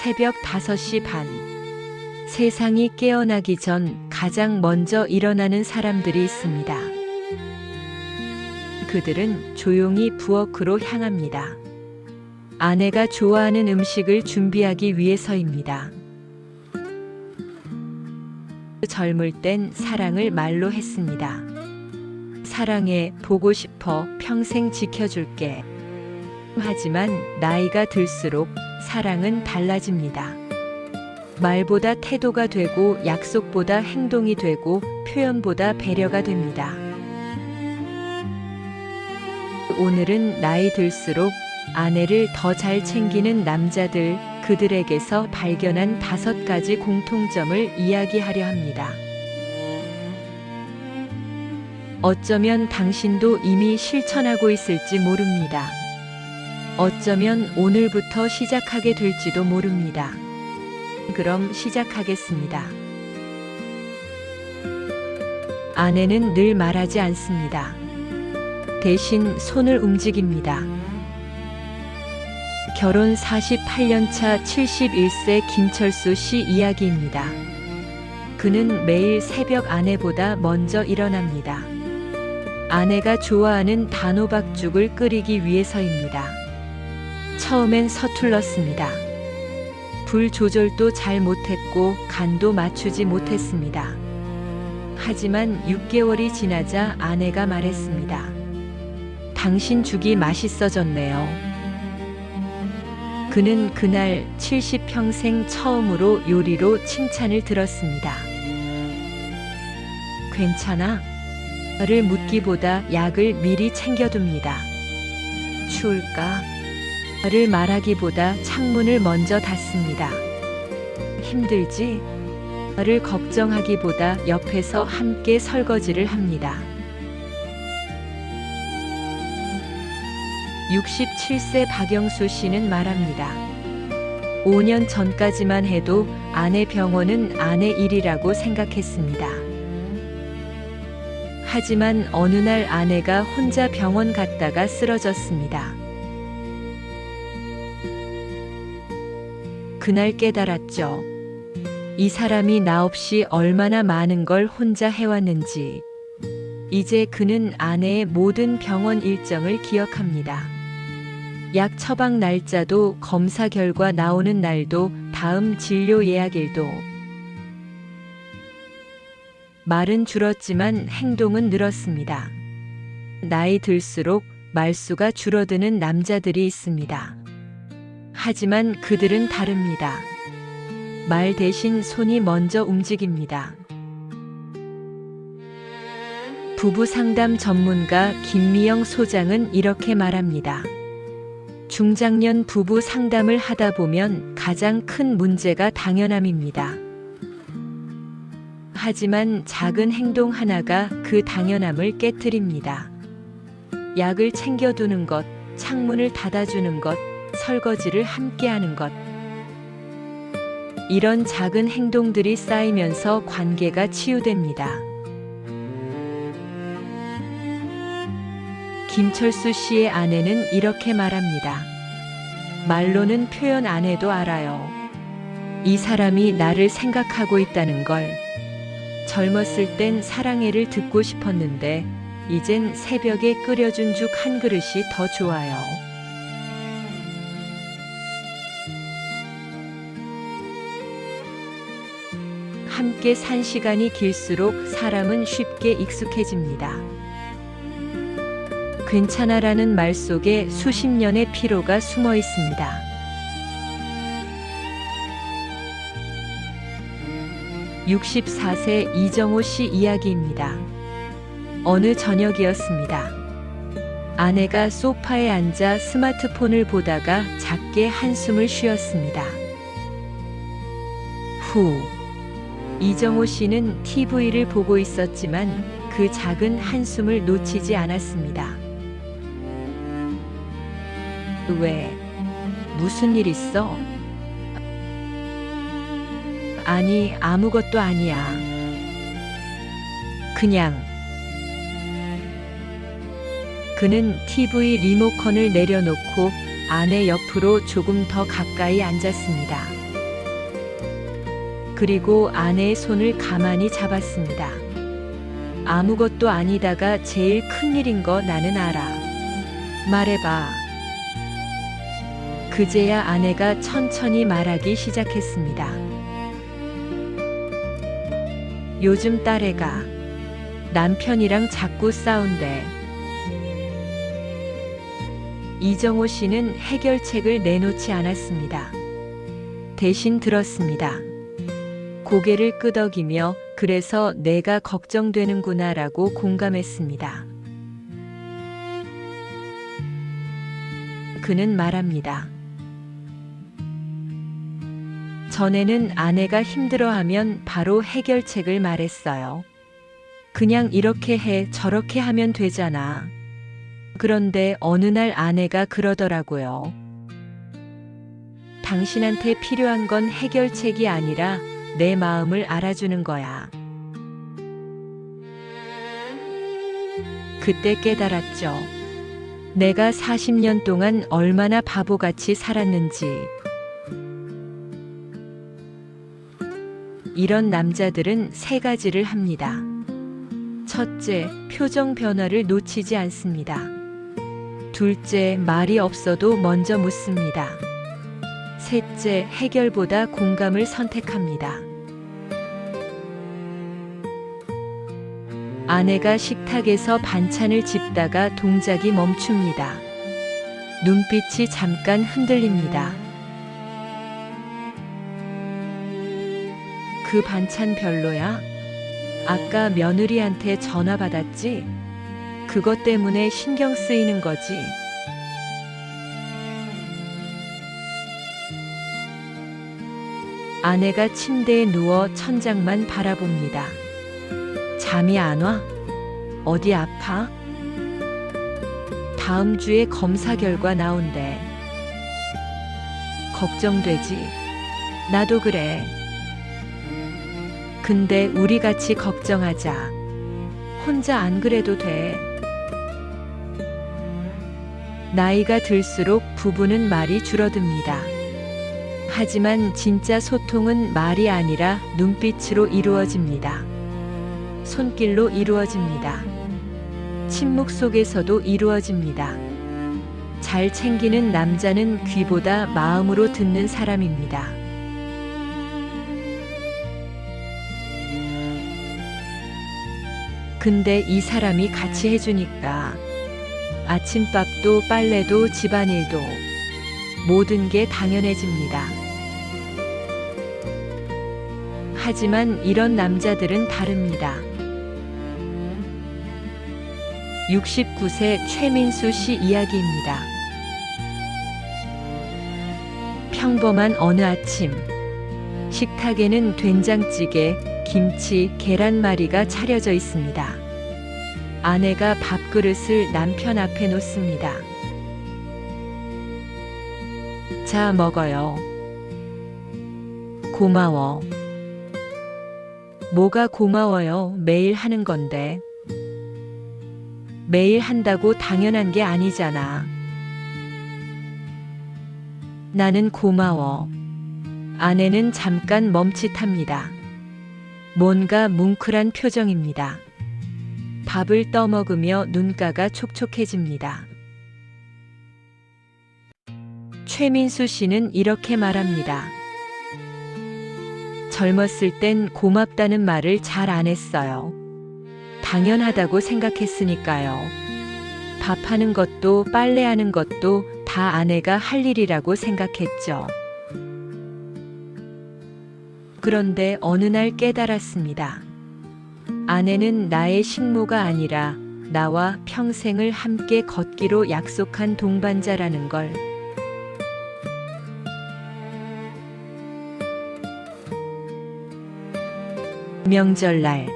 새벽 5시 반. 세상이 깨어나기 전 가장 먼저 일어나는 사람들이 있습니다. 그들은 조용히 부엌으로 향합니다. 아내가 좋아하는 음식을 준비하기 위해서입니다. 젊을 땐 사랑을 말로 했습니다. 사랑해, 보고 싶어, 평생 지켜줄게. 하지만 나이가 들수록 사랑은 달라집니다. 말보다 태도가 되고 약속보다 행동이 되고 표현보다 배려가 됩니다. 오늘은 나이 들수록 아내를 더 잘 챙기는 남자들, 그들에게서 발견한 5가지 공통점을 이야기하려 합니다. 어쩌면 당신도 이미 실천하고 있을지 모릅니다. 어쩌면 오늘부터 시작하게 될지도 모릅니다. 그럼 시작하겠습니다. 아내는 늘 말하지 않습니다. 대신 손을 움직입니다. 결혼 48년 차 71세 김철수 씨 이야기입니다. 그는 매일 새벽 아내보다 먼저 일어납니다. 아내가 좋아하는 단호박죽을 끓이기 위해서입니다. 처음엔 서툴렀습니다. 불 조절도 잘 못했고 간도 맞추지 못했습니다. 하지만 6개월이 지나자 아내가 말했습니다. 당신 죽이 맛있어졌네요. 그는 그날 70평생 처음으로 요리로 칭찬을 들었습니다. 괜찮아? 를 묻기보다 약을 미리 챙겨둡니다. 추울까? 를 말하기보다 창문을 먼저 닫습니다. 힘들지? 를 걱정하기보다 옆에서 함께 설거지를 합니다. 67세 박영수 씨는 말합니다. 5년 전까지만 해도 아내 병원은 아내 일이라고 생각했습니다. 하지만 어느 날 아내가 혼자 병원 갔다가 쓰러졌습니다. 그날 깨달았죠. 이 사람이 나 없이 얼마나 많은 걸 혼자 해왔는지. 이제 그는 아내의 모든 병원 일정을 기억합니다. 약 처방 날짜도, 검사 결과 나오는 날도, 다음 진료 예약일도. 말은 줄었지만 행동은 늘었습니다. 나이 들수록 말수가 줄어드는 남자들이 있습니다. 하지만 그들은 다릅니다. 말 대신 손이 먼저 움직입니다. 부부 상담 전문가 김미영 소장은 이렇게 말합니다. 중장년 부부 상담을 하다 보면 가장 큰 문제가 당연함입니다. 하지만 작은 행동 하나가 그 당연함을 깨트립니다. 약을 챙겨두는 것, 창문을 닫아주는 것, 설거지를 함께하는 것. 이런 작은 행동들이 쌓이면서 관계가 치유됩니다. 김철수 씨의 아내는 이렇게 말합니다. 말로는 표현 안 해도 알아요. 이 사람이 나를 생각하고 있다는 걸. 젊었을 땐 사랑해를 듣고 싶었는데 이젠 새벽에 끓여준 죽 한 그릇이 더 좋아요. 함께 산 시간이 길수록 사람은 쉽게 익숙해집니다. 괜찮아라는 말 속에 수십 년의 피로가 숨어 있습니다. (64세) 이정호 씨 이야기입니다. 어느 저녁이었습니다. 아내가 소파에 앉아 스마트폰을 보다가 작게 한숨을 쉬었습니다. 후. 이정호 씨는 TV를 보고 있었지만 그 작은 한숨을 놓치지 않았습니다. 왜? 무슨 일 있어? 아니, 아무것도 아니야. 그냥. 그는 TV 리모컨을 내려놓고 아내 옆으로 조금 더 가까이 앉았습니다. 그리고 아내의 손을 가만히 잡았습니다. 아무것도 아니다가 제일 큰일인 거 나는 알아. 말해봐. 그제야 아내가 천천히 말하기 시작했습니다. 요즘 딸애가 남편이랑 자꾸 싸운대. 이정호 씨는 해결책을 내놓지 않았습니다. 대신 들었습니다. 고개를 끄덕이며 그래서 내가 걱정되는구나라고 공감했습니다. 그는 말합니다. 전에는 아내가 힘들어하면 바로 해결책을 말했어요. 그냥 이렇게 해, 저렇게 하면 되잖아. 그런데 어느 날 아내가 그러더라고요. 당신한테 필요한 건 해결책이 아니라 내 마음을 알아주는 거야. 그때 깨달았죠. 내가 40년 동안 얼마나 바보같이 살았는지. 이런 남자들은 세 가지를 합니다. 첫째, 표정 변화를 놓치지 않습니다. 둘째, 말이 없어도 먼저 묻습니다. 셋째, 해결보다 공감을 선택합니다. 아내가 식탁에서 반찬을 집다가 동작이 멈춥니다. 눈빛이 잠깐 흔들립니다. 그 반찬 별로야? 아까 며느리한테 전화 받았지? 그것 때문에 신경 쓰이는 거지. 아내가 침대에 누워 천장만 바라봅니다. 잠이 안 와? 어디 아파? 다음 주에 검사 결과 나온대. 걱정되지? 나도 그래. 근데 우리 같이 걱정하자. 혼자 안 그래도 돼. 나이가 들수록 부부는 말이 줄어듭니다. 하지만 진짜 소통은 말이 아니라 눈빛으로 이루어집니다. 손길로 이루어집니다. 침묵 속에서도 이루어집니다. 잘 챙기는 남자는 귀보다 마음으로 듣는 사람입니다. 근데 이 사람이 같이 해주니까 아침밥도 빨래도 집안일도 모든 게 당연해집니다. 하지만 이런 남자들은 다릅니다. 69세 최민수 씨 이야기입니다. 평범한 어느 아침, 식탁에는 된장찌개, 김치, 계란말이가 차려져 있습니다. 아내가 밥그릇을 남편 앞에 놓습니다. 자, 먹어요. 고마워. 뭐가 고마워요? 매일 하는 건데. 매일 한다고 당연한 게 아니잖아. 나는 고마워. 아내는 잠깐 멈칫합니다. 뭔가 뭉클한 표정입니다. 밥을 떠먹으며 눈가가 촉촉해집니다. 최민수 씨는 이렇게 말합니다. 젊었을 땐 고맙다는 말을 잘 안 했어요. 당연하다고 생각했으니까요. 밥하는 것도 빨래하는 것도 다 아내가 할 일이라고 생각했죠. 그런데 어느 날 깨달았습니다. 아내는 나의 식모가 아니라 나와 평생을 함께 걷기로 약속한 동반자라는 걸. 명절날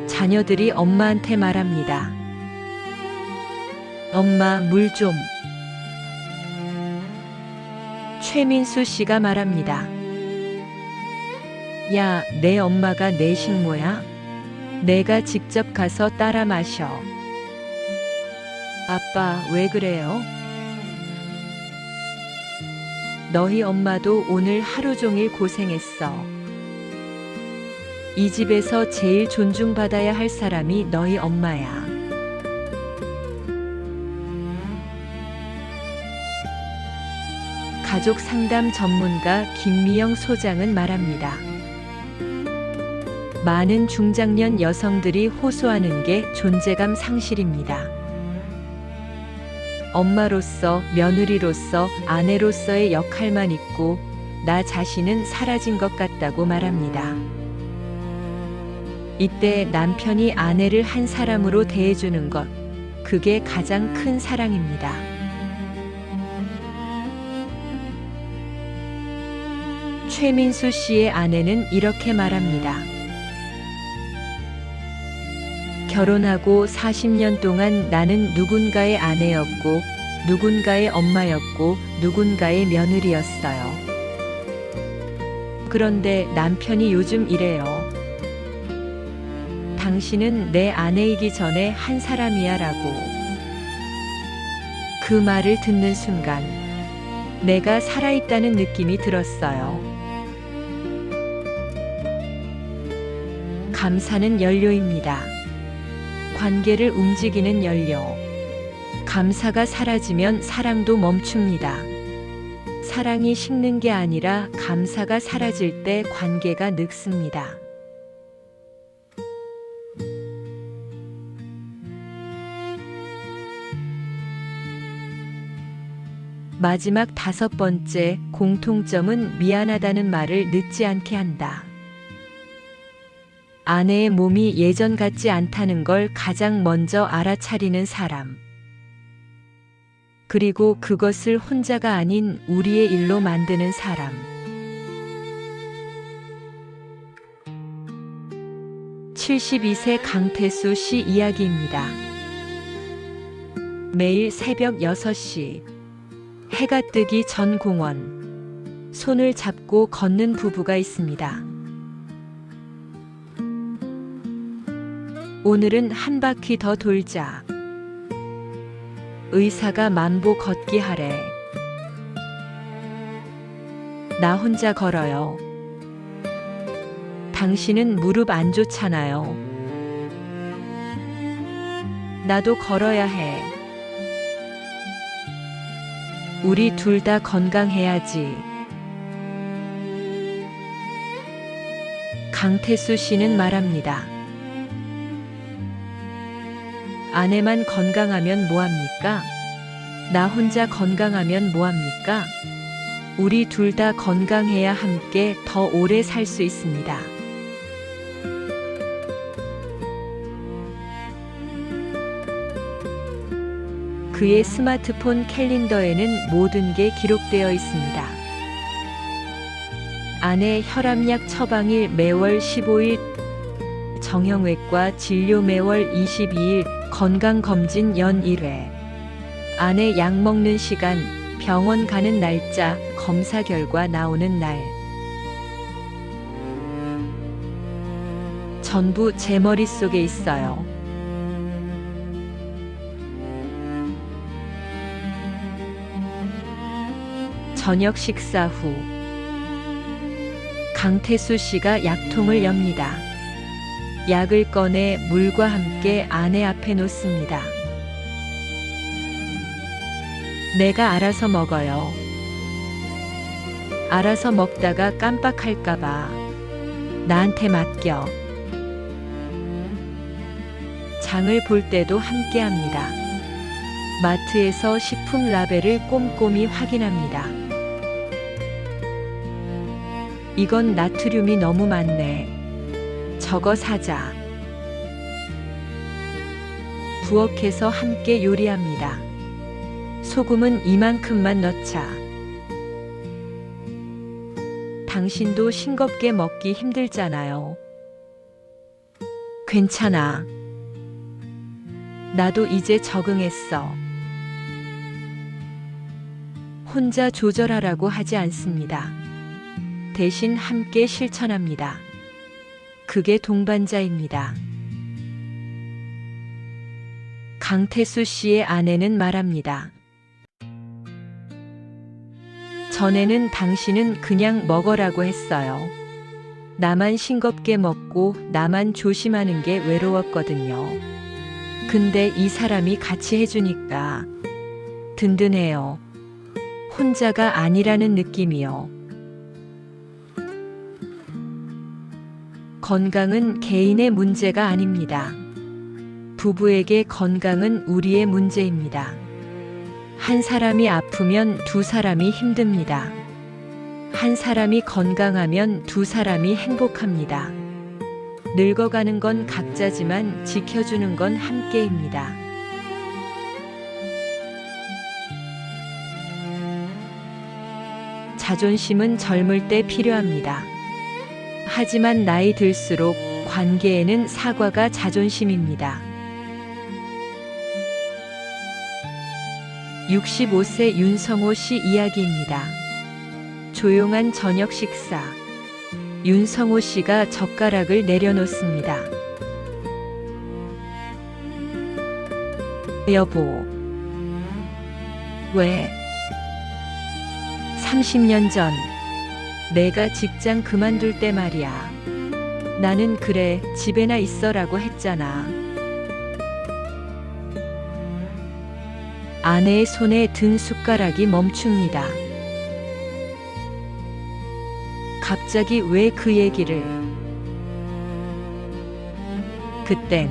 자녀들이 엄마한테 말합니다. 엄마, 물 좀. 최민수 씨가 말합니다. 야, 내 엄마가 내 식모야? 내가 직접 가서 따라 마셔. 아빠, 왜 그래요? 너희 엄마도 오늘 하루 종일 고생했어. 이 집에서 제일 존중받아야 할 사람이 너희 엄마야. 가족 상담 전문가 김미영 소장은 말합니다. 많은 중장년 여성들이 호소하는 게 존재감 상실입니다. 엄마로서, 며느리로서, 아내로서의 역할만 있고 나 자신은 사라진 것 같다고 말합니다. 이때 남편이 아내를 한 사람으로 대해주는 것, 그게 가장 큰 사랑입니다. 최민수 씨의 아내는 이렇게 말합니다. 결혼하고 40년 동안 나는 누군가의 아내였고, 누군가의 엄마였고, 누군가의 며느리였어요. 그런데 남편이 요즘 이래요. 당신은 내 아내이기 전에 한 사람이야 라고. 그 말을 듣는 순간 내가 살아있다는 느낌이 들었어요. 감사는 연료입니다. 관계를 움직이는 연료. 감사가 사라지면 사랑도 멈춥니다. 사랑이 식는 게 아니라 감사가 사라질 때 관계가 늙습니다. 마지막 5번째 공통점은 미안하다는 말을 늦지 않게 한다. 아내의 몸이 예전 같지 않다는 걸 가장 먼저 알아차리는 사람. 그리고 그것을 혼자가 아닌 우리의 일로 만드는 사람. 72세 강태수 씨 이야기입니다. 매일 새벽 6시 해가 뜨기 전 공원. 손을 잡고 걷는 부부가 있습니다. 오늘은 한 바퀴 더 돌자. 의사가 만보 걷기 하래. 나 혼자 걸어요. 당신은 무릎 안 좋잖아요. 나도 걸어야 해. 우리 둘 다 건강해야지. 강태수 씨는 말합니다. 아내만 건강하면 뭐합니까? 나 혼자 건강하면 뭐합니까? 우리 둘 다 건강해야 함께 더 오래 살 수 있습니다. 그의 스마트폰 캘린더에는 모든 게 기록되어 있습니다. 아내 혈압약 처방일 매월 15일, 정형외과 진료 매월 22일, 건강검진 연 1회. 아내 약 먹는 시간, 병원 가는 날짜, 검사 결과 나오는 날. 전부 제 머릿속에 있어요. 저녁 식사 후 강태수 씨가 약통을 엽니다. 약을 꺼내 물과 함께 아내 앞에 놓습니다. 내가 알아서 먹어요. 알아서 먹다가 깜빡할까봐 나한테 맡겨. 장을 볼 때도 함께 합니다. 마트에서 식품 라벨을 꼼꼼히 확인합니다. 이건 나트륨이 너무 많네. 저거 사자. 부엌에서 함께 요리합니다. 소금은 이만큼만 넣자. 당신도 싱겁게 먹기 힘들잖아요. 괜찮아. 나도 이제 적응했어. 혼자 조절하라고 하지 않습니다. 대신 함께 실천합니다. 그게 동반자입니다. 강태수 씨의 아내는 말합니다. 전에는 당신은 그냥 먹어라고 했어요. 나만 싱겁게 먹고 나만 조심하는 게 외로웠거든요. 근데 이 사람이 같이 해주니까 든든해요. 혼자가 아니라는 느낌이요. 건강은 개인의 문제가 아닙니다. 부부에게 건강은 우리의 문제입니다. 한 사람이 아프면 두 사람이 힘듭니다. 한 사람이 건강하면 두 사람이 행복합니다. 늙어가는 건 각자지만 지켜주는 건 함께입니다. 자존심은 젊을 때 필요합니다. 하지만 나이 들수록 관계에는 사과가 자존심입니다. 65세 윤성호 씨 이야기입니다. 조용한 저녁 식사. 윤성호 씨가 젓가락을 내려놓습니다. 여보. 왜? 30년 전 내가 직장 그만둘 때 말이야. 나는 그래, 집에나 있어라고 했잖아. 아내의 손에 든 숟가락이 멈춥니다. 갑자기 왜 그 얘기를? 그땐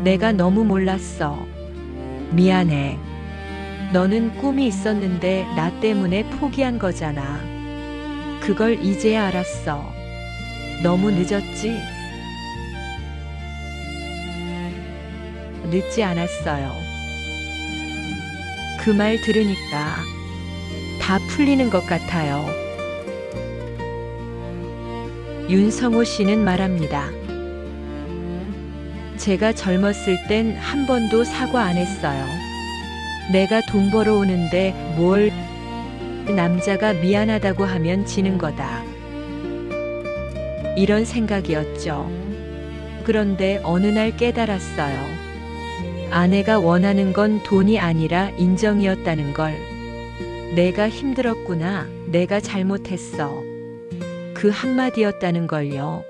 내가 너무 몰랐어. 미안해. 너는 꿈이 있었는데 나 때문에 포기한 거잖아. 그걸 이제야 알았어. 너무 늦었지? 늦지 않았어요. 그 말 들으니까 다 풀리는 것 같아요. 윤성호 씨는 말합니다. 제가 젊었을 땐 한 번도 사과 안 했어요. 내가 돈 벌어오는데 뭘 남자가 미안하다고 하면 지는 거다. 이런 생각이었죠. 그런데 어느 날 깨달았어요. 아내가 원하는 건 돈이 아니라 인정이었다는 걸. 내가 힘들었구나. 내가 잘못했어. 그 한마디였다는 걸요.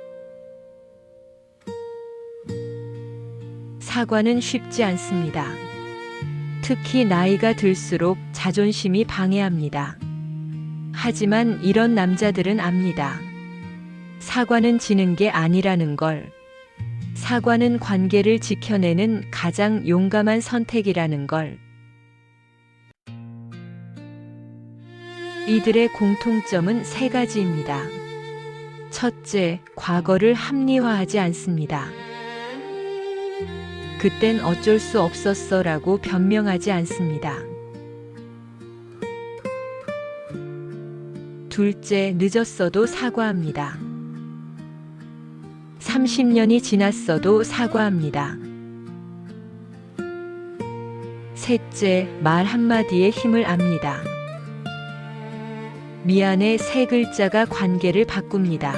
사과는 쉽지 않습니다. 특히 나이가 들수록 자존심이 방해합니다. 하지만 이런 남자들은 압니다. 사과는 지는 게 아니라는 걸. 사과는 관계를 지켜내는 가장 용감한 선택이라는 걸. 이들의 공통점은 세 가지입니다. 첫째, 과거를 합리화하지 않습니다. 그땐 어쩔 수 없었어라고 변명하지 않습니다. 둘째, 늦었어도 사과합니다. 30년이 지났어도 사과합니다. 셋째, 말 한마디에 힘을 압니다. 미안해 세 글자가 관계를 바꿉니다.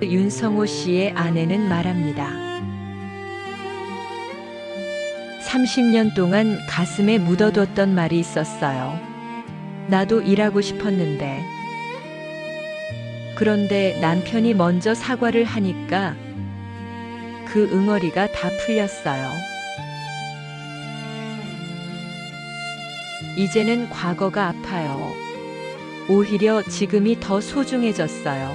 윤성호 씨의 아내는 말합니다. 30년 동안 가슴에 묻어뒀던 말이 있었어요. 나도 일하고 싶었는데. 그런데 남편이 먼저 사과를 하니까 그 응어리가 다 풀렸어요. 이제는 과거가 아파요. 오히려 지금이 더 소중해졌어요.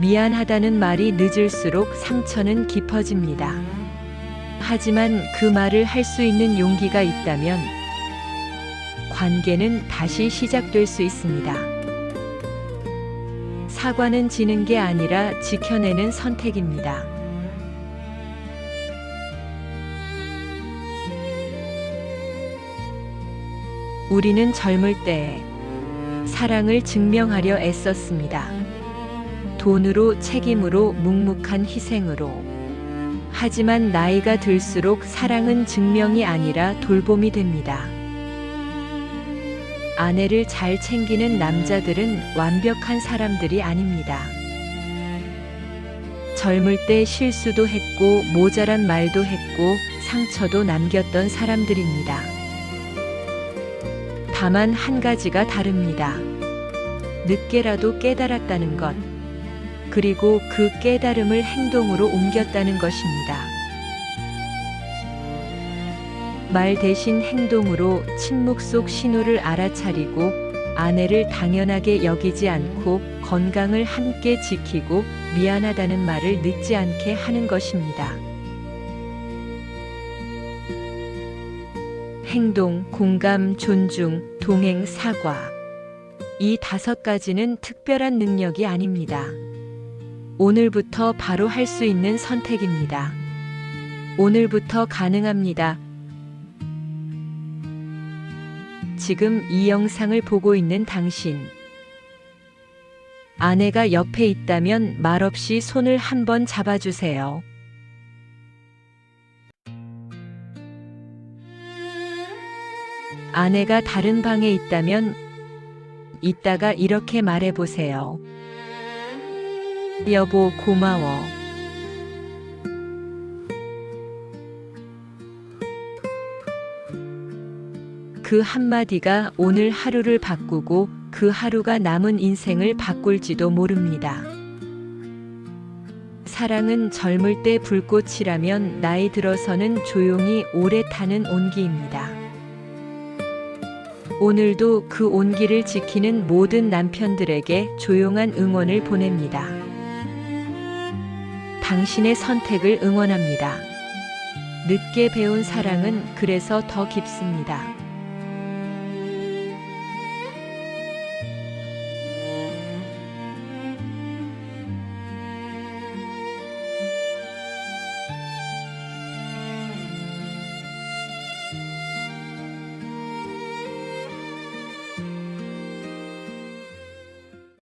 미안하다는 말이 늦을수록 상처는 깊어집니다. 하지만 그 말을 할 수 있는 용기가 있다면 관계는 다시 시작될 수 있습니다. 사과는 지는 게 아니라 지켜내는 선택입니다. 우리는 젊을 때 사랑을 증명하려 애썼습니다. 돈으로, 책임으로, 묵묵한 희생으로. 하지만 나이가 들수록 사랑은 증명이 아니라 돌봄이 됩니다. 아내를 잘 챙기는 남자들은 완벽한 사람들이 아닙니다. 젊을 때 실수도 했고 모자란 말도 했고 상처도 남겼던 사람들입니다. 다만 한 가지가 다릅니다. 늦게라도 깨달았다는 것, 그리고 그 깨달음을 행동으로 옮겼다는 것입니다. 말 대신 행동으로 침묵 속 신호를 알아차리고 아내를 당연하게 여기지 않고 건강을 함께 지키고 미안하다는 말을 늦지 않게 하는 것입니다. 행동, 공감, 존중, 동행, 사과. 이 5가지는 특별한 능력이 아닙니다. 오늘부터 바로 할 수 있는 선택입니다. 오늘부터 가능합니다. 지금 이 영상을 보고 있는 당신. 아내가 옆에 있다면 말없이 손을 한번 잡아주세요. 아내가 다른 방에 있다면 이따가 이렇게 말해보세요. 여보, 고마워. 그 한마디가 오늘 하루를 바꾸고 그 하루가 남은 인생을 바꿀지도 모릅니다. 사랑은 젊을 때 불꽃이라면 나이 들어서는 조용히 오래 타는 온기입니다. 오늘도 그 온기를 지키는 모든 남편들에게 조용한 응원을 보냅니다. 당신의 선택을 응원합니다. 늦게 배운 사랑은 그래서 더 깊습니다.